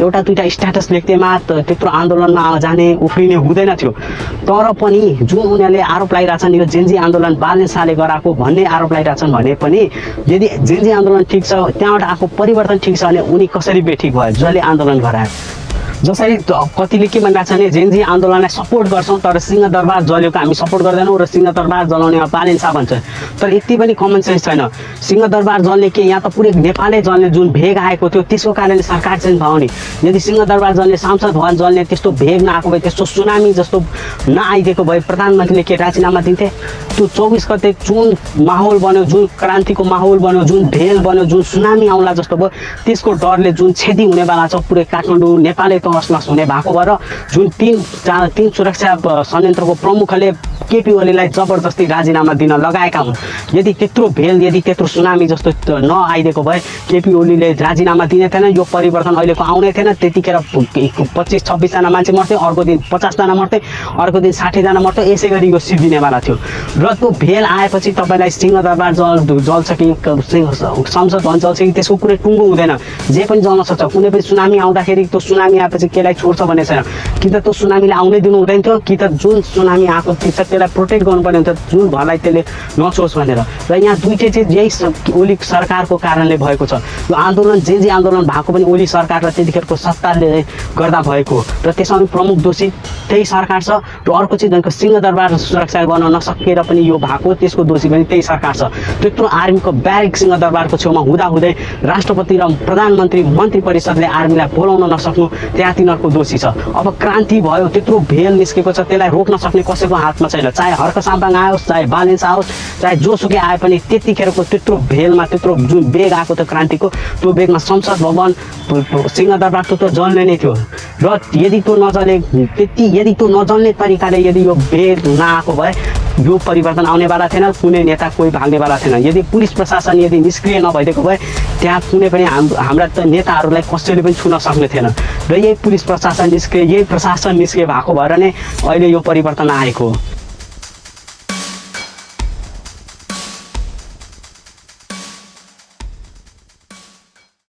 एउटा दुईटा स्ट्याटस लेख्दैमा त्यत्रो आन्दोलनमा जाने उफ्रिने हुँदैन थियो। तर पनि जुन उनीहरूले आरोप लगाइरहेछन् यो जेन्जी आन्दोलन बालन शाहले गराएको भन्ने आरोप लगाइरहेछन् भने पनि यदि जेन्जी आन्दोलन ठिक छ त्यहाँबाट आएको परिवर्तन ठिक छ भने उनी कसरी बेठिक भयो जसले आन्दोलन गरायो। जसरी कतिले के भनिरहेको छ भने जेन्जी आन्दोलनलाई सपोर्ट गर्छौँ तर सिंहदरबार जलेको हामी सपोर्ट गर्दैनौँ र सिंहदरबार जलाउने बालन शाह भन्छ। तर यति पनि कमन सेन्स छैन। सिंहदरबार जल्ने के यहाँ त पुरै नेपालै जल्ने जुन भेग आएको थियो त्यसको कारणले सरकार चाहिँ भयो नि। यदि सिंहदरबार जल्ने संसद भवन जल्ने त्यस्तो भेग नआएको भए त्यस्तो सुनामी जस्तो नआइदिएको भए प्रधानमन्त्रीले के राजीनामा दिन्थे। त्यो 24 गते जुन माहौल बन्यो जुन क्रान्तिको माहौल बन्यो जुन भेल बन्यो जुन सुनामी आउला जस्तो भयो त्यसको डरले जुन क्षति हुनेवाला छ पुरै काठमाडौँ नेपालै तहस हुने भएको भएर जुन तीन सुरक्षा संयन्त्रको प्रमुखले केपी ओलीलाई जबरजस्ती राजीनामा दिन लगाएका हुन्। यदि त्यत्रो भेल यदि त्यत्रो सुनामी जस्तो नआइदिएको भए केपी ओलीले राजीनामा दिने थिएन। यो परिवर्तन अहिलेको आउने थिएन। त्यतिखेर 25-26 जना मान्छे मर्थे, अर्को दिन 50 जना मर्थे, अर्को दिन 60 जना मर्थे। यसै गरी यो सिद्धिनेवाला थियो। र त्यो भेल आएपछि तपाईँलाई सिंहदरबार जल्छ कि संसद भवन जल्छ कि त्यसको कुनै टुङ्गो हुँदैन। जे पनि जल्न सक्छ। कुनै पनि सुनामी आउँदाखेरि त्यो सुनामी आएपछि केलाई छोड्छ भन्ने छैन। कि त त्यो सुनामीले आउनै दिनु हुँदैन थियो कि त जुन सुनामी आएको त्यसलाई प्रोटेक्ट गर्नुपर्ने हुन्छ जुन भरलाई त्यसले नछोस् भनेर। र यहाँ दुईटै चाहिँ यही ओली सरकारको कारणले भएको छ। यो आन्दोलन जेन्जी आन्दोलन भएको पनि ओली सरकार र त्यतिखेरको सत्ताले गर्दा भएको र त्यसमा प्रमुख दोषी त्यही सरकार छ। र अर्को चाहिँ जनको सिंहदरबार सुरक्षा गर्न नसकेर पनि यो भएको त्यसको दोषी पनि त्यही सरकार छ। त्यत्रो आर्मीको ब्यारेक सिंहदरबारको छेउमा हुँदाहुँदै राष्ट्रपति र प्रधानमन्त्री मन्त्री परिषदले आर्मीलाई बोलाउन नसक्नु त्यहाँ तिनीहरूको दोषी छ। अब क्रान्ति भयो त्यत्रो भेल निस्केको छ त्यसलाई रोक्न सक्ने कसैको हातमा छैन। चाहे हर्क साम्पाङ आओस् चाहे बालन शाह आओस् चाहे जोसुकै आए पनि त्यतिखेरको त्यत्रो भेलमा त्यत्रो जुन बेग आएको थियो क्रान्तिको त्यो बेगमा संसद भवन सिंहदरबार त जल्ने नै थियो। र यदि त्यो नजल्ने तरिकाले यदि यो भेग नआएको भए यो परिवर्तन आउनेवाला थिएन। कुनै नेता कोही भाग्नेवाला थिएन। यदि पुलिस प्रशासन यदि निष्क्रिय नभइदिएको भए त्यहाँ कुनै पनि हाम्रा नेताहरूलाई कसैले पनि छुन सक्ने थिएन। र यही पुलिस प्रशासन निष्क्रिय यही प्रशासन निष्क्रिय भएको भएर नै अहिले यो परिवर्तन आएको हो।